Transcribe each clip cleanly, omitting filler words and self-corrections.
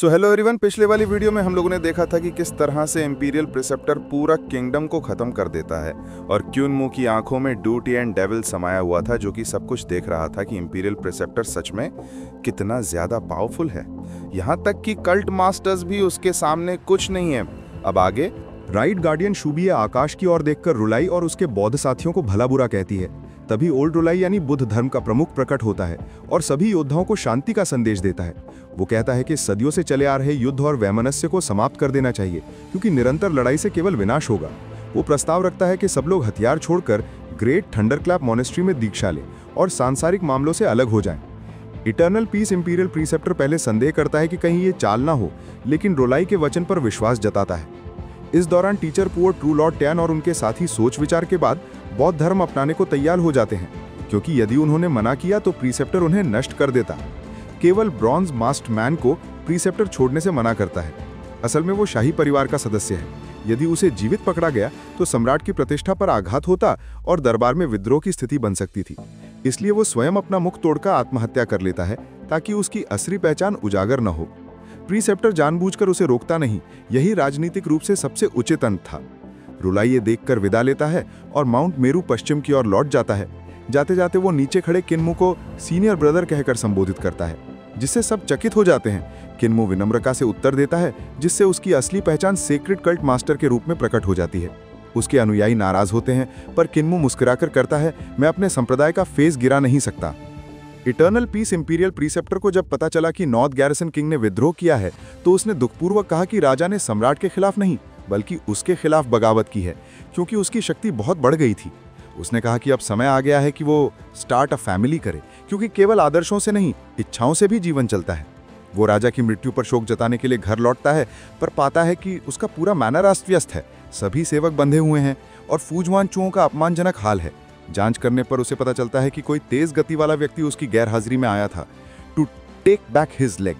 So hello everyone, पिछले वाली video में हम लोगों ने देखा था कि किस तरह से इंपीरियल प्रिसेप्टर पूरा किंगडम को खत्म कर देता है और क्यूनमू की आंखों में ड्यूटी एंड डेविल समाया हुआ था, जो कि सब कुछ देख रहा था कि इंपीरियल प्रिसेप्टर सच में कितना ज्यादा पावरफुल है। यहाँ तक कि कल्ट मास्टर्स भी उसके सामने कुछ नहीं है। अब आगे राइट गार्डियन शूबिया आकाश की ओर देखकर रुलाई और उसके बौद्ध साथियों को भला बुरा कहती है। तभी ओल्ड रुलाई यानी बुद्ध धर्म का प्रमुख प्रकट होता है और सभी योद्धाओं को शांति का संदेश देता है। वो कहता है कि सदियों से चले आ रहे युद्ध और वैमनस्य को समाप्त कर देना चाहिए, क्योंकि निरंतर लड़ाई से केवल विनाश होगा। वो प्रस्ताव रखता है कि सब लोग हथियार छोड़कर ग्रेट थंडरक्लैप मॉनेस्ट्री में दीक्षा लें और सांसारिक मामलों से अलग हो जाएं। इटर्नल पीस इंपीरियल प्रीसेप्टर पहले संदेह करता है कि कहीं ये चाल ना हो, लेकिन रुलाई के वचन पर विश्वास जताता है। इस दौरान teacher poor true Lord tan और उनके साथी सोच विचार के बाद बौद्ध धर्म अपनाने को तैयार हो जाते हैं, क्योंकि यदि उन्होंने मना किया तो प्रीसेप्टर उन्हें नष्ट कर देता। केवल ब्रॉन्ज मास्क्ड मैन को प्रीसेप्टर छोड़ने से मना करता है। असल में वो शाही परिवार का सदस्य है। यदि उसे जीवित पकड़ा गया तो सम्राट की प्रतिष्ठा पर आघात होता और दरबार में विद्रोह की स्थिति बन सकती थी। इसलिए वो स्वयं अपना मुख तोड़कर आत्महत्या कर लेता है, ताकि उसकी असली पहचान उजागर न हो। प्रीसेप्टर जानबूझकर उसे रोकता नहीं, यही राजनीतिक रूप से सबसे उचित अंत था। रुलाई ये देखकर विदा लेता है और माउंट मेरू पश्चिम की ओर लौट जाता है। जाते जाते वो नीचे खड़े किन्मू को सीनियर ब्रदर कहकर संबोधित करता है, जिससे सब चकित हो जाते हैं। किन्मू विनम्रता से उत्तर देता है, जिससे उसकी असली पहचान सेक्रेड कल्ट मास्टर के रूप में प्रकट हो जाती है। उसके अनुयायी नाराज होते हैं, पर किन्मू मुस्कुराकर करता है, मैं अपने संप्रदाय का फेस गिरा नहीं सकता। इटर्नल पीस इंपीरियल प्रीसेप्टर को जब पता चला कि नॉर्थ गैरिसन किंग ने विद्रोह किया है, तो उसने दुखपूर्वक कहा कि राजा ने सम्राट के खिलाफ नहीं, बल्कि उसके खिलाफ बगावत की है, क्योंकि उसकी शक्ति बहुत बढ़ गई थी। उसने कहा कि अब समय आ गया है कि वो स्टार्ट अ फैमिली करे, क्योंकि केवल आदर्शों से नहीं, इच्छाओं से भी जीवन चलता है। वो राजा की मृत्यु पर शोक जताने के लिए घर लौटता है, पर पाता है कि उसका पूरा मैनर अस्त व्यस्त है। सभी सेवक बंधे हुए हैं और फूजवान चूहों का अपमानजनक हाल है। जांच करने पर उसे पता चलता है कि कोई तेज गति वाला व्यक्ति उसकी गैरहाजिरी में आया था to take back his leg.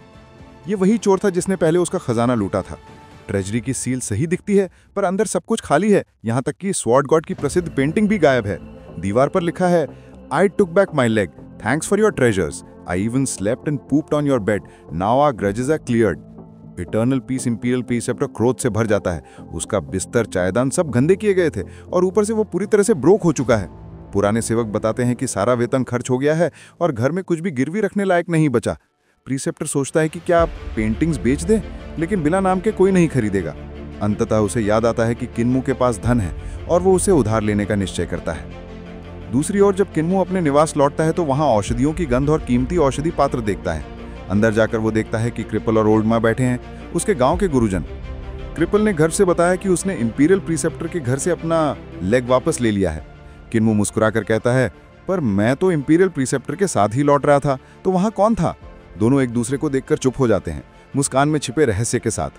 ये वही चोर था जिसने पहले उसका खजाना लूटा था। ट्रेजरी की सील सही दिखती है, पर अंदर सब कुछ खाली है। यहाँ तक कि स्वॉर्ड गॉड की प्रसिद्ध पेंटिंग भी गायब है। दीवार पर लिखा है, I took back my leg, thanks for your treasures, I even slept and pooped on your bed, now our grudges are cleared. Eternal peace imperial preceptor क्रोध से भर जाता है। उसका बिस्तर, चायदान सब गंदे किए गए थे और ऊपर से वो पूरी तरह से ब्रोक हो चुका है। पुराने सेवक बताते हैं कि सारा वेतन खर्च हो गया है और घर में कुछ भी गिरवी रखने लायक नहीं बचा। प्रीसेप्टर सोचता है कि क्या पेंटिंग्स बेच दे, लेकिन बिना नाम के कोई नहीं खरीदेगा। अंततः उसे याद आता है कि किन्मू के पास धन है और वो उसे उधार लेने का निश्चय करता है। दूसरी ओर जब किन्मू अपने निवास लौटता है तो वहां औषधियों की गंध और कीमती औषधि पात्र देखता है। अंदर जाकर वो देखता है कि क्रिपल और ओल्ड माँ बैठे हैं, उसके गाँव के गुरुजन। क्रिपल ने घर से बताया कि उसने इंपीरियल प्रीसेप्टर के घर से अपना लेग वापस ले लिया है। किन्मू मुस्कुराकर कहता है, पर मैं तो इंपीरियल प्रीसेप्टर के साथ ही लौट रहा था, तो वहां कौन था? दोनों एक दूसरे को देखकर चुप हो जाते हैं, मुस्कान में छिपे रहस्य के साथ।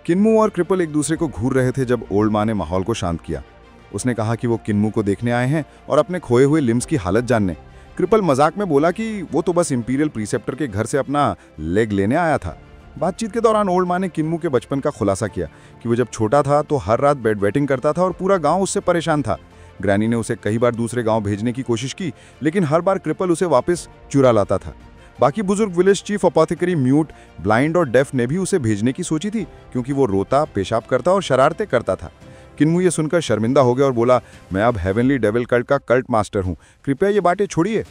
किन्मू और क्रिपल एक दूसरे को घूर रहे थे जब ओल्ड माँ ने माहौल को शांत किया। उसने कहा कि वो किन्मू को देखने आए हैं और अपने खोए हुए लिम्स की हालत जानने। क्रिपल मजाक में बोला कि वो तो बस इंपीरियल प्रीसेप्टर के घर से अपना लेग लेने आया था। बातचीत के दौरान ओल्ड माँ ने किन्मू के बचपन का खुलासा किया कि वो जब छोटा था तो हर रात बेड वेटिंग करता था और पूरा गाँव उससे परेशान था। ग्रैनी ने उसे कई बार दूसरे गांव भेजने की कोशिश की, लेकिन हर बार क्रिपल उसे वापस चुरा लाता था। बाकी बुजुर्ग विलेज चीफ अपोथेकरी, म्यूट, ब्लाइंड और डेफ ने भी उसे भेजने की सोची थी, क्योंकि वो रोता, पेशाब करता और शरारतें करता था। किन्मू ये सुनकर शर्मिंदा हो गया और बोला, मैं अब हेवनली डेविल कल्ट का कल्ट मास्टर हूँ, कृपया ये बातें छोड़िए।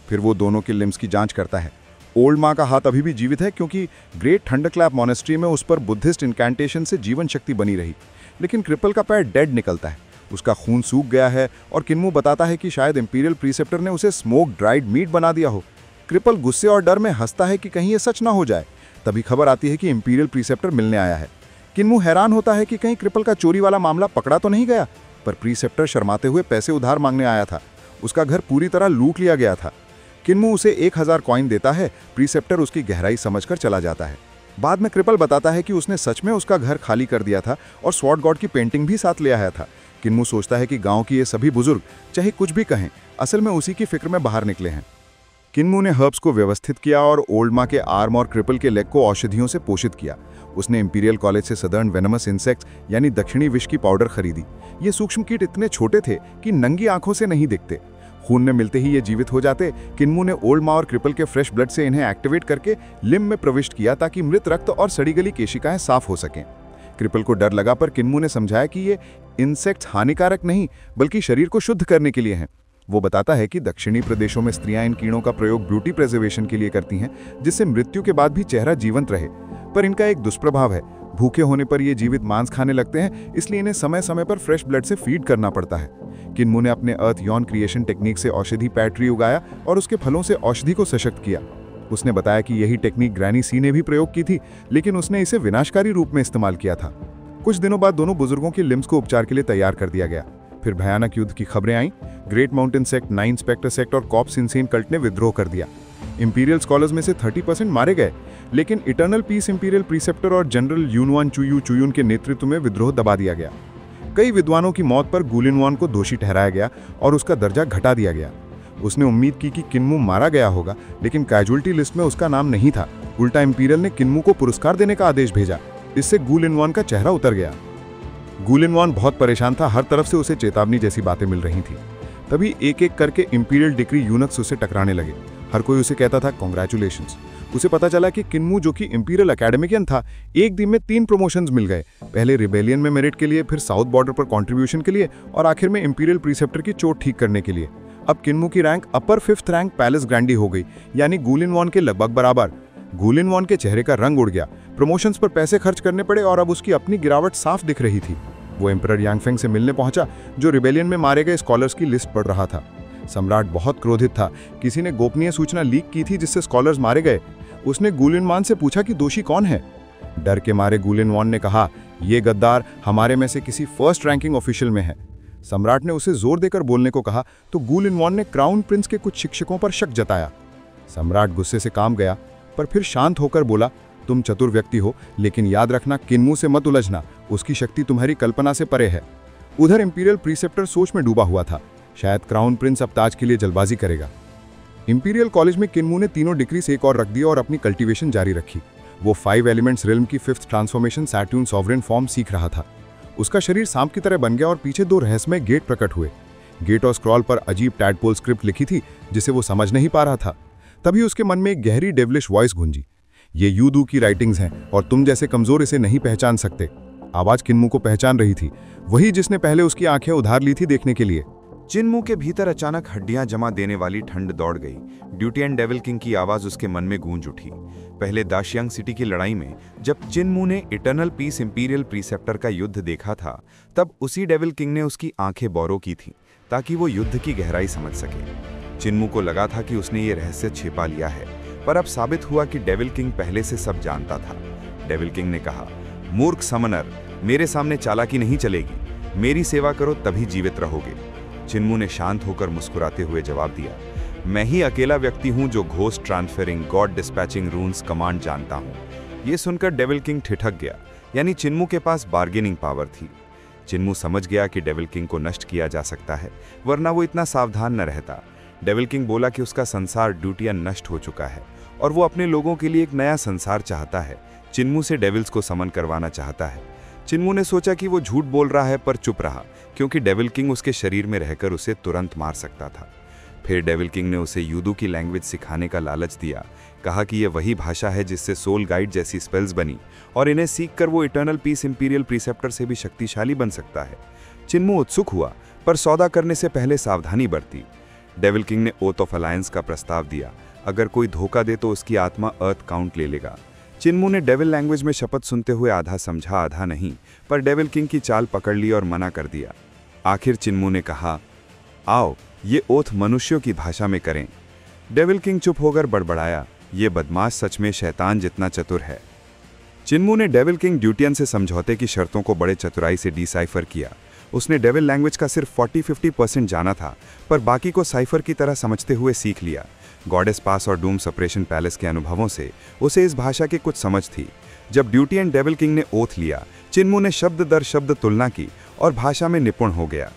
फिर वो दोनों के लिम्स की जांच करता है। ओल्ड माँ का हाथ अभी भी जीवित है, क्योंकि ग्रेट थंडरक्लैप मॉनेस्ट्री में उस पर बुद्धिस्ट इनकैंटेशन से जीवन शक्ति बनी रही, लेकिन क्रिपल का पैर डेड निकलता है। उसका खून सूख गया है और किन्मू बताता है कि शायद इंपीरियल प्रीसेप्टर ने उसे स्मोक ड्राइड मीट बना दिया हो। क्रिपल गुस्से और डर में हंसता है कि कहीं ये सच ना हो जाए। तभी खबर आती है कि इंपीरियल प्रीसेप्टर मिलने आया है। किन्मू हैरान होता है कि कहीं क्रिपल का चोरी वाला मामला पकड़ा तो नहीं गया, पर प्रीसेप्टर शर्माते हुए पैसे उधार मांगने आया था। उसका घर पूरी तरह लूट लिया गया था। किन्मू उसे 1000 कॉइन देता है। प्रीसेप्टर उसकी गहराई समझकर चला जाता है। बाद में क्रिपल बताता है कि उसने सच में उसका घर खाली कर दिया था और स्वॉर्ड गॉड की पेंटिंग भी साथ ले आया था। किन्मू सोचता है कि गांव की ये सभी बुजुर्ग चाहे कुछ भी कहें, असल में उसी की फिक्र में बाहर निकले हैं। किन्मू ने हर्ब्स को व्यवस्थित किया और ओल्ड माँ के आर्म और क्रिपल के लेग को औषधियों से पोषित किया। उसने इंपीरियल कॉलेज से सदर्न वेनमस इंसेक्ट्स यानी दक्षिणी विष की पाउडर खरीदी। ये सूक्ष्म कीट इतने छोटे थे कि नंगी आंखों से नहीं दिखते। खून में मिलते ही ये जीवित हो जाते। किन्मू ने ओल्ड माँ और क्रिपल के फ्रेश ब्लड से इन्हें एक्टिवेट करके लिम्ब में प्रविष्ट किया ताकि मृत रक्त और सड़ी गली केशिकाएं साफ हो सकें। क्रिपल को डर लगा, पर किन्मू ने समझाया कि ये इंसेक्ट्स हानिकारक नहीं बल्कि शरीर को शुद्ध करने के लिए हैं। वो बताता है कि दक्षिणी प्रदेशों में स्त्रियां इन कीड़ों का प्रयोग ब्यूटी प्रिजर्वेशन के लिए करती हैं, जिससे मृत्यु के बाद भी चेहरा जीवंत रहे। पर इनका एक दुष्प्रभाव है, भूखे होने पर ये जीवित मांस खाने लगते हैं, इसलिए इन्हें समय समय पर फ्रेश ब्लड से फीड करना पड़ता है। किन्मू ने अपने अर्थ यॉन क्रिएशन टेक्निक से औषधि पैट्री उगाया और उसके फलों से औषधि को सशक्त किया। उसने बताया कि यही टेक्निक ग्रैनी सी ने भी प्रयोग की थी, लेकिन उसने इसे विनाशकारी रूप में इस्तेमाल किया था। कुछ दिनों बाद दोनों बुजुर्गों के लिम्स को उपचार के लिए तैयार कर दिया गया। फिर भयानक युद्ध की खबरें आईं। Great Mountain Sect, 9 Specter Sect और कॉप्स इंसेन कल्ट ने विद्रोह कर दिया। इंपीरियल स्कॉलर्स में से 30% मारे गए, लेकिन इटर्नल पीस इंपीरियल प्रीसेप्टर और जनरल यूनवान चुयुन के नेतृत्व में विद्रोह दबा दिया गया। कई विद्वानों की मौत पर गुलिनवान को दोषी ठहराया गया और उसका दर्जा घटा दिया गया। उसने उम्मीद की कि किन्मू मारा गया होगा, लेकिन कैजुअल्टी लिस्ट में उसका नाम नहीं था। उल्टा इंपीरियल ने किन्मू को पुरस्कार देने का आदेश भेजा। इससे गुलिनवान का चेहरा उतर गया। गुलिनवान बहुत परेशान था, हर तरफ से उसे चेतावनी जैसी बातें मिल रही थी। तभी एक एक करके इंपीरियल डिक्री यूनक्स उसे टकराने लगे। हर कोई उसे कहता था कांग्रेचुलेशंस। उसे पता चला कि किन्मू, जो कि इंपीरियल एकेडमिशियन था, एक दिन में 3 प्रमोशंस मिल गए। पहले रिबेलियन में मेरिट के लिए, फिर साउथ बॉर्डर पर कंट्रीब्यूशन के लिए और आखिर में इंपीरियल प्रीसेप्टर की चोट ठीक करने के लिए। अब किन्मू की रैंक अपर 5th रैंक पैलेस ग्रैंडी हो गई, यानी गुलिनवान के लगभग बराबर। गुलिनवान के चेहरे का रंग उड़ गया। प्रमोशंस पर पैसे खर्च करने पड़े और अब उसकी अपनी गिरावट साफ दिख रही थी। वो एम्परर यांगफेंग से मिलने पहुंचा, जो रिबेलियन में मारे गए स्कॉलर्स की लिस्ट पढ़ रहा था। सम्राट बहुत क्रोधित था। किसी ने गोपनीय सूचना लीक की थी जिससे स्कॉलर्स मारे गए। उसने गुलिनवान से पूछा कि दोषी कौन है। डर के मारे गुलिनवान ने कहा, यह गद्दार हमारे में से किसी फर्स्ट रैंकिंग ऑफिशियल में है। सम्राट ने उसे जोर देकर बोलने को कहा तो गुलिनवान ने क्राउन प्रिंस के कुछ शिक्षकों पर शक जताया। सम्राट गुस्से से काम गया, पर फिर शांत होकर बोला, तुम चतुर व्यक्ति हो, लेकिन याद रखना किन्मू से मत उलझना, उसकी शक्ति तुम्हारी कल्पना से परे है। उधर इंपीरियल प्रीसेप्टर सोच में डूबा हुआ था, शायद क्राउन प्रिंस अब ताज के लिए जल्दबाजी करेगा। इंपीरियल कॉलेज में किन्मू ने तीनों डिग्री से एक और रख दिया और अपनी कल्टीवेशन जारी रखी। वो 5 एलिमेंट्स रिल्म की 5th ट्रांसफॉर्मेशन सैट्यून सॉवरेन फॉर्म सीख रहा था। उसका शरीर सांप की तरह बन गया और पीछे 2 रहस्यमय गेट प्रकट हुए। गेट और स्क्रॉल पर अजीब टैडपोल स्क्रिप्ट लिखी थी जिसे वो समझ नहीं पा रहा था। तभी उसके मन में एक गहरी डेविलिश वॉइस गूंजी, ये यूदू की राइटिंग्स हैं और तुम जैसे कमजोर इसे नहीं पहचान सकते। आवाज किन्मू को पहचान रही थी, वही जिसने पहले उसकी आंखें उधार ली थी देखने के लिए। चिन्मू के भीतर अचानक हड्डियां जमा देने वाली ठंड दौड़ गई। ड्यूटी एंड डेविल किंग की आवाज उसके मन में गूंज उठी। पहले दाशियांग सिटी की लड़ाई में जब चिन्मू ने इटर्नल पीस इंपीरियल प्रीसेप्टर का युद्ध देखा था, तब उसी डेविल किंग ने उसकी आंखें बोरो की थी ताकि वो युद्ध की गहराई समझ सके। चिन्मू को लगा था कि उसने ये रहस्य छिपा लिया है, पर अब साबित हुआ कि डेविल किंग पहले से सब जानता था। डेविल किंग ने कहा, मूर्ख समनर, मेरे सामने चालाकी नहीं चलेगी। मेरी सेवा करो तभी जीवित रहोगे। चिन्मू ने शांत होकर मुस्कुराते हुए जवाब दिया, मैं ही अकेला व्यक्ति हूं जो ghost transferring God dispatching रून्स command जानता हूं। यह सुनकर डेविल किंग ठिठक गया, यानी चिन्मू के पास बार्गेनिंग पावर थी। चिन्मू समझ गया कि डेविल किंग को नष्ट किया जा सकता है, वरना वो इतना सावधान न रहता। डेविल किंग बोला कि उसका संसार ड्यूटियन नष्ट हो चुका है और वो अपने लोगों के लिए एक नया संसार चाहता है। चिन्मू से डेविल्स को समन करवाना चाहता है। चिन्मू ने सोचा कि वो झूठ बोल रहा है, पर चुप रहा क्योंकि डेविल किंग उसके शरीर में रहकर उसे तुरंत मार सकता था। फिर डेविल किंग ने उसे यूदू की लैंग्वेज सिखाने का लालच दिया। कहा कि यह वही भाषा है जिससे सोल गाइड जैसी स्पेल्स बनी और इन्हें सीखकर वो इटर्नल पीस इंपीरियल प्रीसेप्टर से भी शक्तिशाली बन सकता है। चिन्मू उत्सुक हुआ, पर सौदा करने से पहले सावधानी बरती। डेविल किंग ने ओथ ऑफ अलायंस का प्रस्ताव दिया, अगर कोई धोखा दे तो उसकी आत्मा अर्थ काउंट ले लेगा। चिन्मू ने डेविल लैंग्वेज में शपथ सुनते हुए आधा समझा आधा नहीं, पर डेविल किंग की चाल पकड़ ली और मना कर दिया। आखिर चिन्मू ने कहा, आओ ये ओथ मनुष्यों की भाषा में करें। डेविल किंग चुप होकर बड़बड़ाया, ये बदमाश सच में शैतान जितना चतुर है। चिन्मू ने डेविल किंग ड्यूटियन से समझौते की शर्तों को बड़े चतुराई से डिसाइफर किया। उसने डेविल लैंग्वेज का सिर्फ 40-50% जाना था, पर बाकी को साइफर की तरह समझते हुए सीख लिया। गॉडेस पास और डूम सेपरेशन पैलेस के अनुभवों से उसे इस भाषा की कुछ समझ थी। जब ड्यूटी एंड डेविल किंग ने ओथ लिया, चिन्मू ने शब्द दर शब्द तुलना की और भाषा में निपुण हो गया।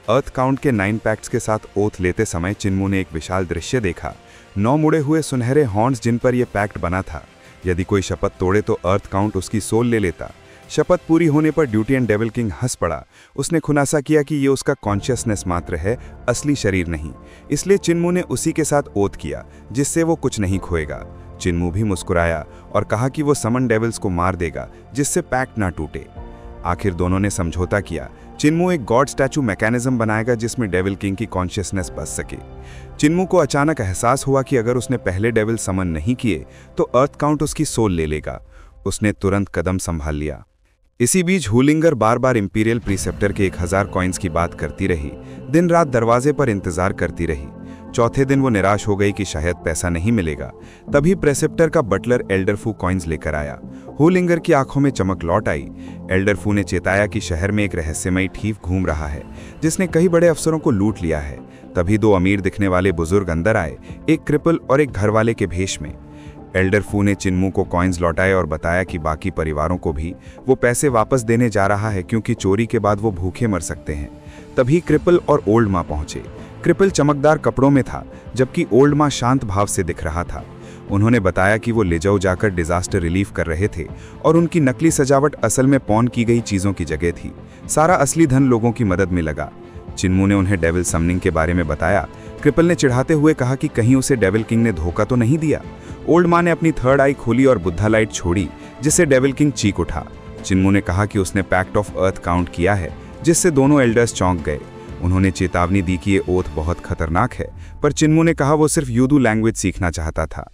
अर्थ काउंट के 9 पैक्ट्स के साथ ओथ लेते समय चिन्मू ने एक विशाल दृश्य देखा। 9 मुड़े हुए सुनहरे हॉर्न्स जिन पर यह पैक्ट बना था। यदि कोई शपथ तोड़े तो अर्थ काउंट उसकी सोल ले लेता। शपथ पूरी होने पर ड्यूटी एंड डेविल किंग हंस पड़ा। उसने खुलासा किया कि ये उसका कॉन्शियसनेस मात्र है, असली शरीर नहीं। इसलिए चिन्मू ने उसी के साथ ओथ किया जिससे वो कुछ नहीं खोएगा। चिन्मू भी मुस्कुराया और कहा कि वो समन डेविल्स को मार देगा जिससे पैक्ट ना टूटे। आखिर दोनों ने समझौता किया। चिन्मू एक गॉड स्टैचू मैकेनिज्म बनाएगा जिसमें डेविल किंग की कॉन्शियसनेस बच सके। चिन्मू को अचानक एहसास हुआ कि अगर उसने पहले डेविल समन नहीं किए तो अर्थ काउंट उसकी सोल ले लेगा। उसने तुरंत कदम संभाल लिया। इसी बीच हूलिंगर बार बार इंपीरियल प्रीसेप्टर के 1000 कॉइन्स की बात करती रही। दिन रात दरवाजे पर इंतजार करती रही। चौथे दिन वो निराश हो गई कि शायद पैसा नहीं मिलेगा। तभी प्रेसेप्टर का बटलर एल्डरफू कॉइन्स लेकर आया। हूलिंगर की आंखों में चमक लौट आई। एल्डरफू ने चेताया कि शहर में एक रहस्यमयी ठीफ घूम रहा है जिसने कई बड़े अफसरों को लूट लिया है। तभी 2 अमीर दिखने वाले बुजुर्ग अंदर आए, एक क्रिपल और एक घरवाले के भेष में। एल्डरफू ने चिन्मू को कॉइन्स लौटाए और बताया कि बाकी परिवारों को भी वो पैसे वापस देने जा रहा है क्योंकि चोरी के बाद वो भूखे मर सकते हैं। तभी क्रिपल और ओल्ड माँ पहुंचे। क्रिपल चमकदार कपड़ों में था जबकि ओल्ड माँ शांत भाव से दिख रहा था। उन्होंने बताया कि वो लेजाओ जाकर डिजास्टर रिलीफ कर रहे थे और उनकी नकली सजावट असल में पॉन की गई चीजों की जगह थी। सारा असली धन लोगों की मदद में लगा। चिन्मू ने उन्हें डेविल समनिंग के बारे में बताया। क्रिपल ने चिढ़ाते हुए कहा कि कहीं उसे डेविल किंग ने धोखा तो नहीं दिया। ओल्ड माँ ने अपनी थर्ड आई खोली और बुद्धा लाइट छोड़ी जिससे डेविल किंग चीख उठा। चिन्मू ने कहा कि उसने पैक्ट ऑफ अर्थ काउंट किया है जिससे दोनों एल्डर्स चौंक गए। उन्होंने चेतावनी दी कि ये ओथ बहुत खतरनाक है, पर चिन्मू ने कहा वो सिर्फ यूदू लैंग्वेज सीखना चाहता था।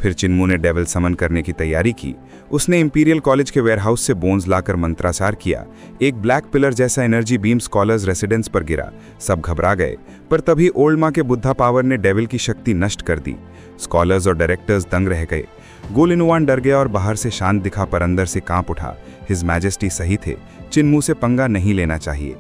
फिर चिन्मू ने डेविल समन करने की तैयारी की। उसने इंपीरियल कॉलेज के वेयरहाउस से बोन्स लाकर मंत्राचार किया। एक ब्लैक पिलर जैसा एनर्जी बीम स्कॉलर्स रेसिडेंस पर गिरा। सब घबरा गए, पर तभी ओल्ड माँ के बुद्धा पावर ने डेविल की शक्ति नष्ट कर दी। स्कॉलर्स और डायरेक्टर्स दंग रह गए। गोलिनुआन डर गया और बाहर से शांत दिखा पर अंदर से कांप उठा। हिज मैजेस्टी सही थे, चिन्मू से पंगा नहीं लेना चाहिए।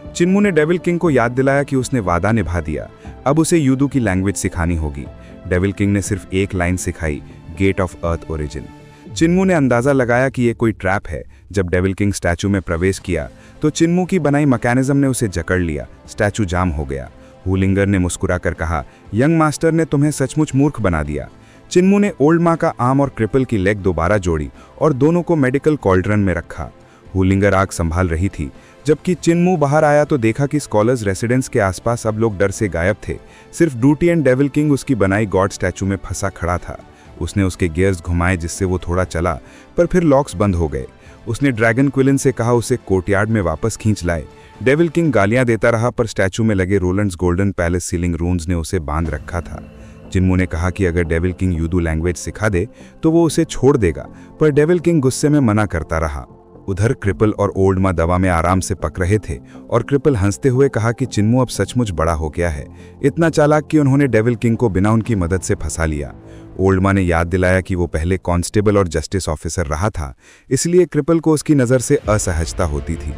चिन्मू ने डेविल किंग को याद दिलाया कि उसने वादा निभा दिया, अब उसे यूदू की लैंग्वेज सिखानी होगी। डेविल किंग ने सिर्फ एक लाइन सिखाई, गेट ऑफ अर्थ ओरिजिन। चिन्मू ने अंदाजा लगाया कि यह कोई ट्रैप है। जब डेविल किंग स्टैचू में प्रवेश किया तो चिन्मू की बनाई मैकेनिज्म ने उसे जकड़ लिया। स्टैचू जाम हो गया। हूलिंगर ने मुस्कुराकर कहा, यंग मास्टर ने तुम्हें सचमुच मूर्ख बना दिया। चिन्मू ने ओल्ड माँ का आर्म और क्रिपल की लेग दोबारा जोड़ी और दोनों को मेडिकल कॉल्ड्रन में रखा। हूलिंगर आग संभाल रही थी। जबकि चिन्मू बाहर आया तो देखा कि स्कॉलर्स रेसिडेंस के आसपास अब लोग डर से गायब थे। सिर्फ ड्यूटी एंड डेविल किंग उसकी बनाई गॉड स्टैचू में फंसा खड़ा था। उसने उसके गियर्स घुमाए जिससे वो थोड़ा चला, पर फिर लॉक्स बंद हो गए। उसने ड्रैगन क्विलिन से कहा उसे कोर्टयार्ड में वापस खींच लाए। डेविल किंग गालियां देता रहा, पर स्टैचू में लगे रोलैंड्स गोल्डन पैलेस सीलिंग रून्स ने उसे बांध रखा था। चिन्मू ने कहा कि अगर डेविल किंग यूदू लैंग्वेज सिखा दे तो वो उसे छोड़ देगा, पर डेविल किंग गुस्से में मना करता रहा। उधर क्रिपल और ओल्ड माँ दवा में आराम से पक रहे थे और क्रिपल हंसते हुए कहा कि चिन्मू अब सचमुच बड़ा हो गया है, इतना चालाक कि उन्होंने डेविल किंग को बिना उनकी मदद से फंसा लिया। ओल्ड माँ ने याद दिलाया कि वो पहले कांस्टेबल और जस्टिस ऑफिसर रहा था, इसलिए क्रिपल को उसकी नज़र से असहजता होती थी।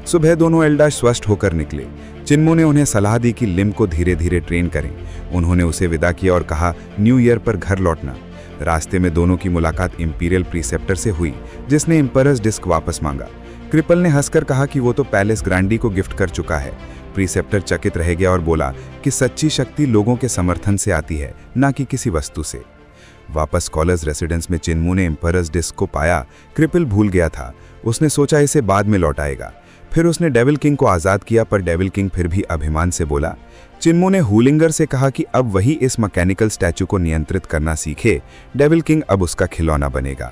सुबह दोनों एल्डर्स स्वस्थ होकर निकले। चिन्मू ने उन्हें सलाह दी कि लिम को धीरे धीरे ट्रेन करें। उन्होंने उसे विदा किया और कहा न्यू ईयर पर घर लौटना। रास्ते में दोनों की मुलाकात इंपीरियल प्रीसेप्टर से हुई जिसने एम्परर्स डिस्क वापस मांगा। क्रिपल ने हंसकर कहा कि वो तो पैलेस ग्रांडी को गिफ्ट कर चुका है। प्रीसेप्टर चकित रह गया और बोला कि सच्ची शक्ति लोगों के समर्थन से आती है, ना कि किसी वस्तु से। वापस स्कॉलर्स रेसिडेंस में चिन्मू ने एम्परर्स डिस्क को पाया। क्रिपल भूल गया था। उसने सोचा इसे बाद में लौटाएगा। फिर उसने डेविल किंग को आज़ाद किया, पर डेविल किंग फिर भी अभिमान से बोला। चिन्मू ने हूलिंगर से कहा कि अब वही इस मैकेनिकल स्टैचू को नियंत्रित करना सीखे। डेविल किंग अब उसका खिलौना बनेगा।